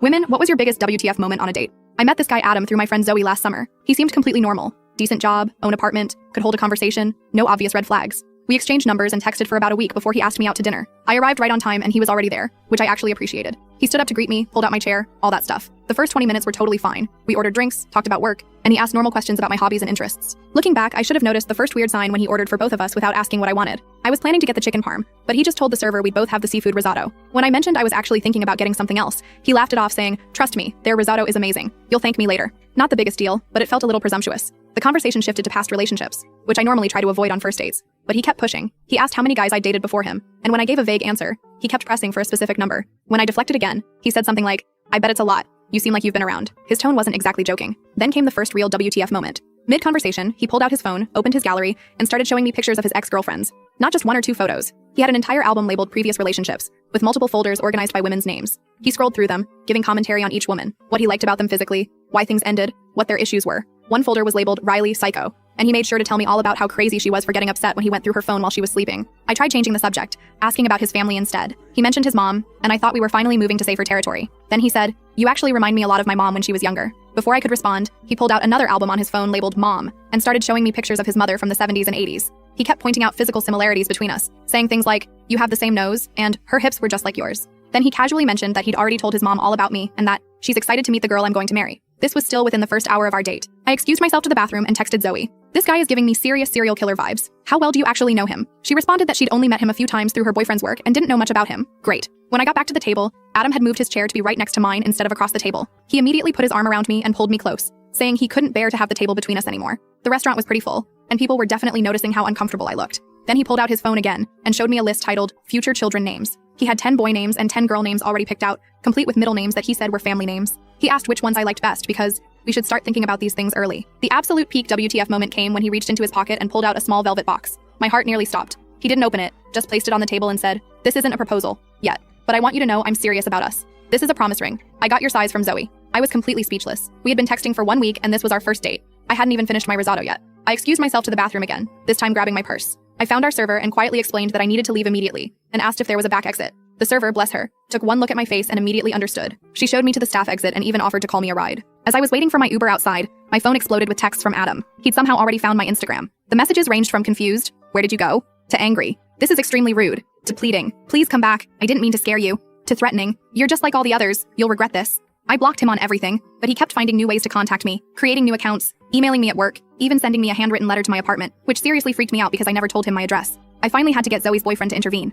Women, what was your biggest WTF moment on a date? I met this guy Adam through my friend Zoe last summer. He seemed completely normal. Decent job, own apartment, could hold a conversation, no obvious red flags. We exchanged numbers and texted for about a week before he asked me out to dinner. I arrived right on time and he was already there, which I actually appreciated. He stood up to greet me, pulled out my chair, all that stuff. The first 20 minutes were totally fine. We ordered drinks, talked about work, and he asked normal questions about my hobbies and interests. Looking back, I should have noticed the first weird sign when he ordered for both of us without asking what I wanted. I was planning to get the chicken parm, but he just told the server we'd both have the seafood risotto. When I mentioned I was actually thinking about getting something else, he laughed it off saying, "Trust me, their risotto is amazing. You'll thank me later." Not the biggest deal, but it felt a little presumptuous. The conversation shifted to past relationships, which I normally try to avoid on first dates. But he kept pushing. He asked how many guys I'd dated before him, and when I gave a vague answer, he kept pressing for a specific number. When I deflected again, he said something like, "I bet it's a lot. You seem like you've been around." His tone wasn't exactly joking. Then came the first real WTF moment. Mid-conversation, he pulled out his phone, opened his gallery, and started showing me pictures of his ex-girlfriends. Not just one or two photos. He had an entire album labeled previous relationships, with multiple folders organized by women's names. He scrolled through them, giving commentary on each woman, what he liked about them physically, why things ended, what their issues were. One folder was labeled Riley Psycho, and he made sure to tell me all about how crazy she was for getting upset when he went through her phone while she was sleeping. I tried changing the subject, asking about his family instead. He mentioned his mom, and I thought we were finally moving to safer territory. Then he said, "You actually remind me a lot of my mom when she was younger." Before I could respond, he pulled out another album on his phone labeled Mom, and started showing me pictures of his mother from the 70s and 80s. He kept pointing out physical similarities between us, saying things like, "You have the same nose," and "Her hips were just like yours." Then he casually mentioned that he'd already told his mom all about me, and that she's excited to meet the girl I'm going to marry. This was still within the first hour of our date. I excused myself to the bathroom and texted Zoe. "This guy is giving me serious serial killer vibes. How well do you actually know him?" She responded that she'd only met him a few times through her boyfriend's work and didn't know much about him. Great. When I got back to the table, Adam had moved his chair to be right next to mine instead of across the table. He immediately put his arm around me and pulled me close, saying he couldn't bear to have the table between us anymore. The restaurant was pretty full, and people were definitely noticing how uncomfortable I looked. Then he pulled out his phone again and showed me a list titled Future Children Names. He had 10 boy names and 10 girl names already picked out, complete with middle names that he said were family names. He asked which ones I liked best because we should start thinking about these things early. The absolute peak WTF moment came when he reached into his pocket and pulled out a small velvet box. My heart nearly stopped. He didn't open it, just placed it on the table and said, "This isn't a proposal, yet, but I want you to know I'm serious about us. This is a promise ring. I got your size from Zoe." I was completely speechless. We had been texting for 1 week and this was our first date. I hadn't even finished my risotto yet. I excused myself to the bathroom again, this time grabbing my purse. I found our server and quietly explained that I needed to leave immediately, and asked if there was a back exit. The server, bless her, took one look at my face and immediately understood. She showed me to the staff exit and even offered to call me a ride. As I was waiting for my Uber outside, my phone exploded with texts from Adam. He'd somehow already found my Instagram. The messages ranged from confused, "Where did you go?" to angry, "This is extremely rude," to pleading, "Please come back, I didn't mean to scare you," to threatening, "You're just like all the others, you'll regret this." I blocked him on everything, but he kept finding new ways to contact me, creating new accounts, emailing me at work, even sending me a handwritten letter to my apartment, which seriously freaked me out because I never told him my address. I finally had to get Zoe's boyfriend to intervene.